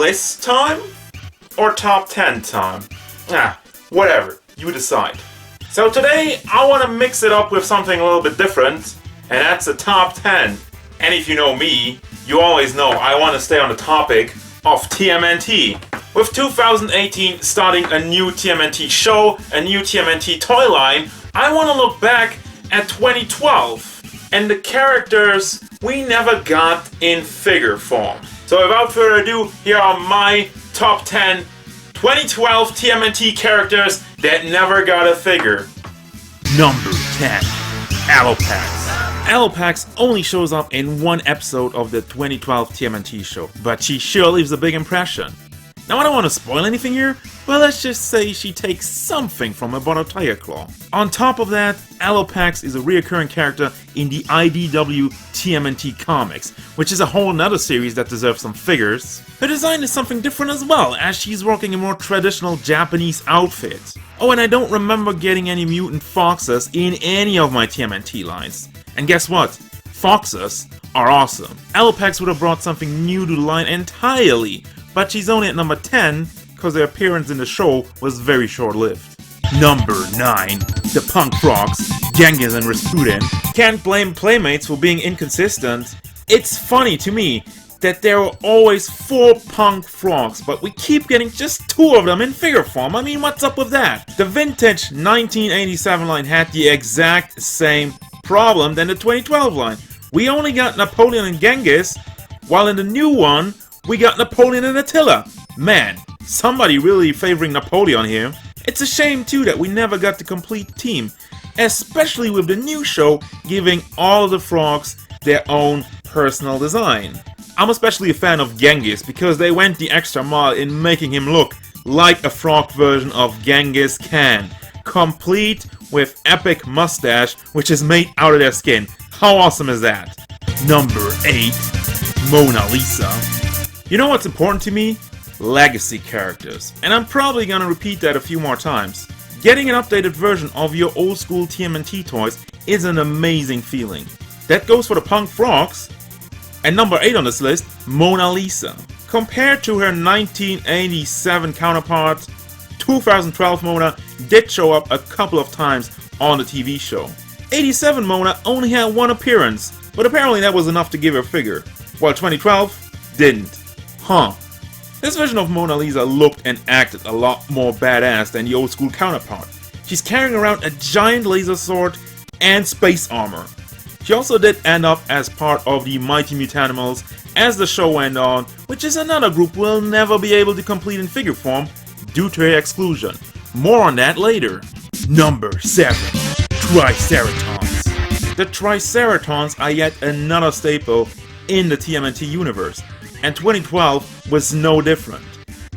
list time? Or top 10 time? Whatever, you decide. So today I want to mix it up with something a little bit different, and that's the top 10. And if you know me, you always know I want to stay on the topic of TMNT. With 2018 starting a new TMNT show, a new TMNT toy line, I want to look back at 2012 and the characters we never got in figure form. So without further ado, here are my top 10 2012 TMNT characters that never got a figure. Number 10. Pecks. Pecks only shows up in one episode of the 2012 TMNT show, but she sure leaves a big impression. Now I don't want to spoil anything here, but let's just say she takes something from a Bottle Claw. On top of that, Pecks is a reoccurring character in the IDW TMNT comics, which is a whole nother series that deserves some figures. Her design is something different as well, as she's rocking a more traditional Japanese outfit. Oh, and I don't remember getting any mutant foxes in any of my TMNT lines. And guess what? Foxes are awesome. Pecks would have brought something new to the line entirely, but she's only at number 10 because her appearance in the show was very short-lived. Number 9. The Punk Frogs, Genghis and Rasputin. Can't blame Playmates for being inconsistent. It's funny to me that there are always 4 Punk Frogs, but we keep getting just 2 of them in figure form. I mean, what's up with that? The vintage 1987 line had the exact same problem than the 2012 line. We only got Napoleon and Genghis, while in the new one, we got Napoleon and Attila. Man, somebody really favoring Napoleon here. It's a shame too that we never got the complete team, especially with the new show giving all of the frogs their own personal design. I'm especially a fan of Genghis because they went the extra mile in making him look like a frog version of Genghis Khan, complete with epic mustache which is made out of their skin. How awesome is that? Number 8. Mona Lisa. You know what's important to me? Legacy characters. And I'm probably gonna repeat that a few more times. Getting an updated version of your old school TMNT toys is an amazing feeling. That goes for the Punk Frogs. And number 8 on this list, Mona Lisa. Compared to her 1987 counterpart, 2012 Mona did show up a couple of times on the TV show. 87 Mona only had one appearance, but apparently that was enough to give her a figure, while 2012 didn't. This version of Mona Lisa looked and acted a lot more badass than the old school counterpart. She's carrying around a giant laser sword and space armor. She also did end up as part of the Mighty Mutanimals as the show went on, which is another group we'll never be able to complete in figure form due to her exclusion. More on that later. Number 7. Triceratons. The Triceratons are yet another staple in the TMNT universe, and 2012 was no different.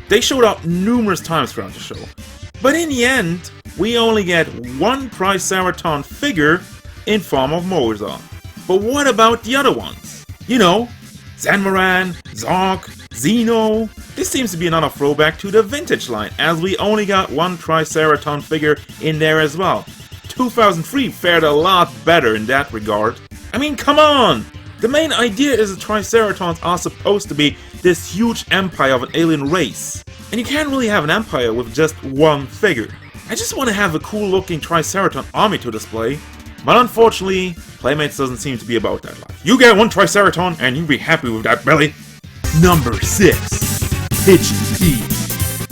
They showed up numerous times throughout the show, but in the end, we only get one Triceraton figure in form of Moza. But what about the other ones? You know, Zanmaran, Zork, Xeno. This seems to be another throwback to the vintage line, as we only got one Triceraton figure in there as well. 2003 fared a lot better in that regard. I mean, come on! The main idea is the Triceratons are supposed to be this huge empire of an alien race. And you can't really have an empire with just one figure. I just want to have a cool looking Triceraton army to display. But unfortunately, Playmates doesn't seem to be about that life. You get one Triceraton and you'll be happy with that belly. Number 6. Pigeon Pete.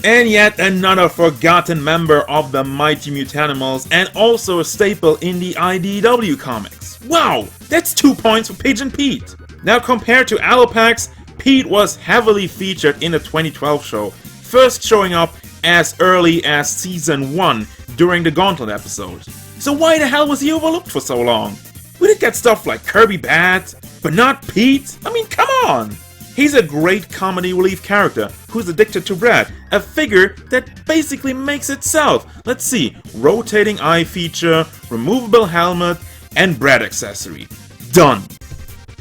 And yet another forgotten member of the Mighty Mutanimals and also a staple in the IDW comics. Wow, that's 2 points for Pigeon Pete. Now compared to Pecks, Pete was heavily featured in the 2012 show, first showing up as early as season 1 during the Gauntlet episode. So why the hell was he overlooked for so long? We did get stuff like Kirby Bat, but not Pete? I mean, come on! He's a great comedy relief character who's addicted to bread, a figure that basically makes itself. Let's see, rotating eye feature, removable helmet, and bread accessory. Done.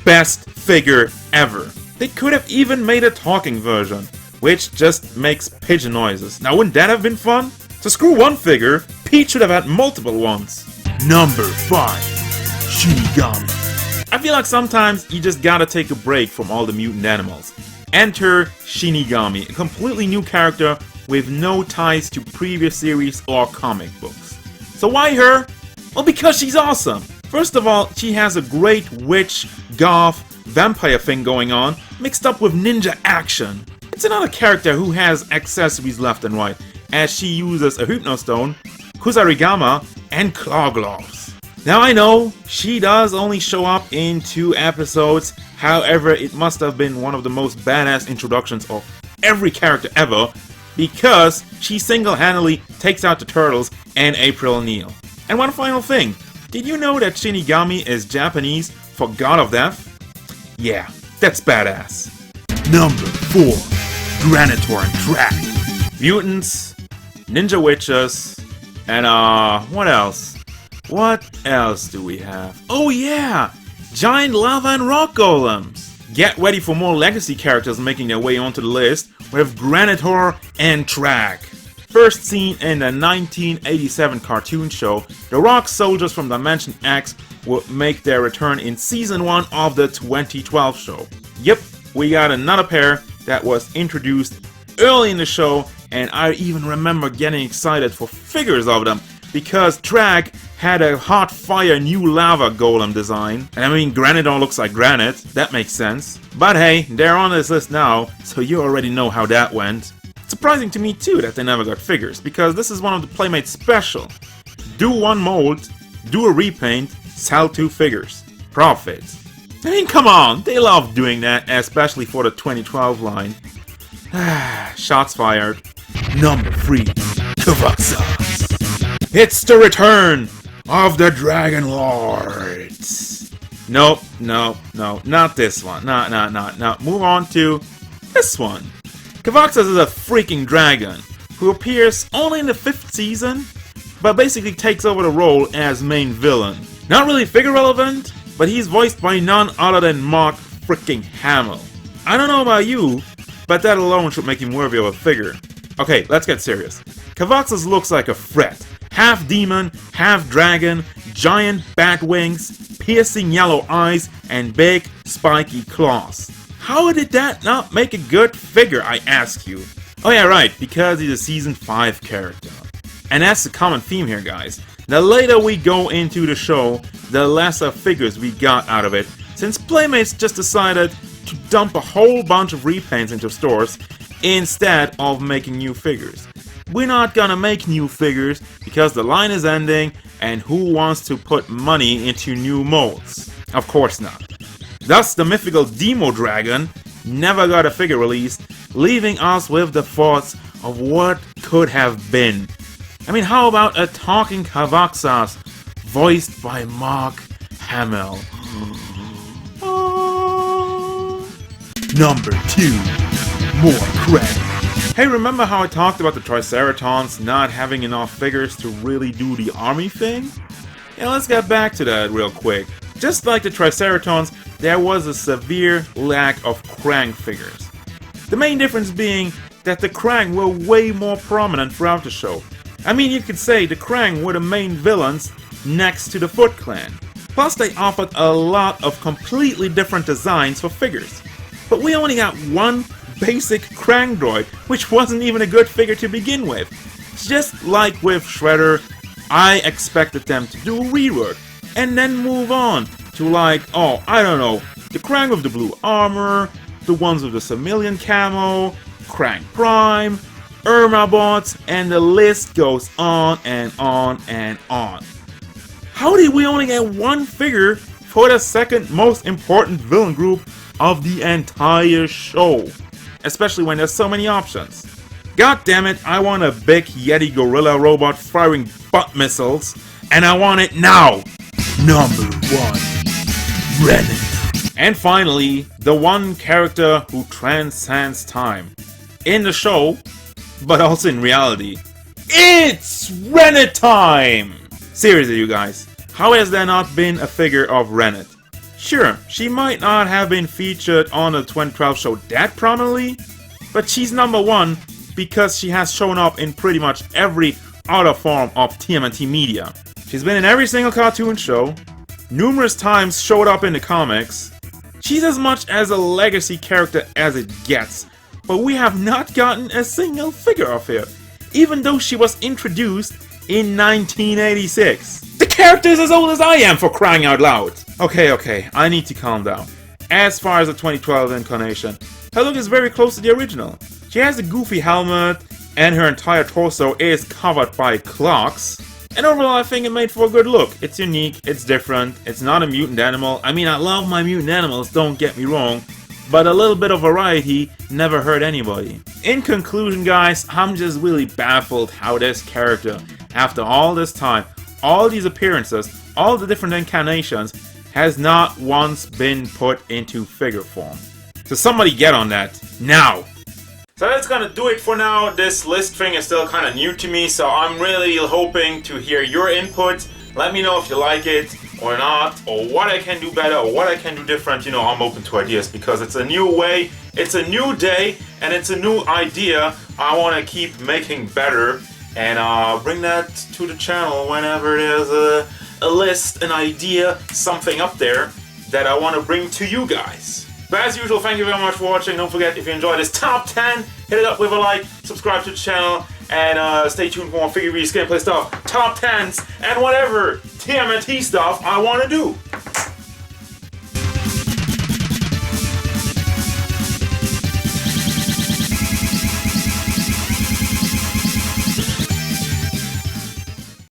Best figure ever. They could have even made a talking version, which just makes pigeon noises. Now wouldn't that have been fun? To screw one figure, Pete should have had multiple ones. Number 5. Shinigami. I feel like sometimes you just gotta take a break from all the mutant animals. Enter Shinigami, a completely new character with no ties to previous series or comic books. So why her? Well, because she's awesome! First of all, she has a great witch, goth, vampire thing going on, mixed up with ninja action. It's another character who has accessories left and right, as she uses a Hypnostone, Kusarigama, and Claw Gloves. Now I know, she does only show up in 2 episodes, however it must have been one of the most badass introductions of every character ever, because she single-handedly takes out the Turtles and April O'Neil. And one final thing, did you know that Shinigami is Japanese for God of Death? Yeah, that's badass. Number 4. Granitor and Kraang. Mutants, ninja witches, and what else? What else do we have? Oh yeah! Giant lava and rock golems! Get ready for more legacy characters making their way onto the list with Granitor and Kraang. First seen in the 1987 cartoon show, the rock soldiers from Dimension X would make their return in season 1 of the 2012 show. Yep, we got another pair that was introduced early in the show, and I even remember getting excited for figures of them because Kraang had a hot fire new lava golem design. And I mean, Granitor looks like granite, that makes sense. But hey, they're on this list now, so you already know how that went. It's surprising to me too that they never got figures, because this is one of the Playmates special. Do 1 mold, do a repaint, sell 2 figures. Profit. I mean, come on, they love doing that, especially for the 2012 line. Shots fired. Number 3. Cavazos. It's the return of the Dragon Lords. Nope, not this one. No. Move on to this one. Cavazos is a freaking dragon who appears only in the 5th season, but basically takes over the role as main villain. Not really figure relevant, but he's voiced by none other than Mark freaking Hamill. I don't know about you, but that alone should make him worthy of a figure. Okay, let's get serious. Cavazos looks like a threat. Half demon, half dragon, giant bat wings, piercing yellow eyes, and big spiky claws. How did that not make a good figure, I ask you? Oh yeah, right, because he's a season 5 character. And that's the common theme here, guys. The later we go into the show, the lesser figures we got out of it, since Playmates just decided to dump a whole bunch of repaints into stores instead of making new figures. We're not gonna make new figures because the line is ending, and who wants to put money into new molds? Of course not. Thus, the mythical Demo Dragon never got a figure released, leaving us with the thoughts of what could have been. I mean, how about a talking Cavazos voiced by Mark Hamill? Number 2. More Kraang. Hey, remember how I talked about the Triceratons not having enough figures to really do the army thing? Yeah, let's get back to that real quick. Just like the Triceratons, there was a severe lack of Kraang figures. The main difference being that the Kraang were way more prominent throughout the show. I mean, you could say the Kraang were the main villains next to the Foot Clan. Plus, they offered a lot of completely different designs for figures. But we only got one basic Kraang droid, which wasn't even a good figure to begin with. Just like with Shredder, I expected them to do a rework, and then move on to like, oh, I don't know, the Kraang with the blue armor, the ones with the Semillion camo, Kraang Prime, Irma bots, and the list goes on and on and on. How did we only get one figure for the second most important villain group of the entire show? Especially when there's so many options. God damn it, I want a big Yeti gorilla robot firing butt missiles, and I want it now! Number 1. Rennet. And finally, the one character who transcends time. In the show, but also in reality. It's Rennet time! Seriously, you guys, how has there not been a figure of Rennet? Sure, she might not have been featured on the 2012 show that prominently, but she's number 1 because she has shown up in pretty much every other form of TMNT media. She's been in every single cartoon show, numerous times showed up in the comics, She's as much as a legacy character as it gets, but we have not gotten a single figure of her, even though she was introduced in 1986. The character is as old as I am, for crying out loud! Okay, I need to calm down. As far as the 2012 incarnation, her look is very close to the original. She has a goofy helmet, and her entire torso is covered by clocks. And overall, I think it made for a good look. It's unique, it's different, it's not a mutant animal. I mean, I love my mutant animals, don't get me wrong, but a little bit of variety never hurt anybody. In conclusion, guys, I'm just really baffled how this character, after all this time, all these appearances, all the different incarnations, has not once been put into figure form. So somebody get on that, now! So that's gonna do it for now. This list thing is still kind of new to me, so I'm really hoping to hear your input. Let me know if you like it or not, or what I can do better, or what I can do different. You know, I'm open to ideas because it's a new way, it's a new day, and it's a new idea I want to keep making better, and bring that to the channel whenever there's a list, an idea, something up there that I want to bring to you guys. But as usual, thank you very much for watching. Don't forget, if you enjoyed this top 10, hit it up with a like, subscribe to the channel, and stay tuned for more figure reviews, gameplay stuff, top 10s, and whatever TMNT stuff I want to do.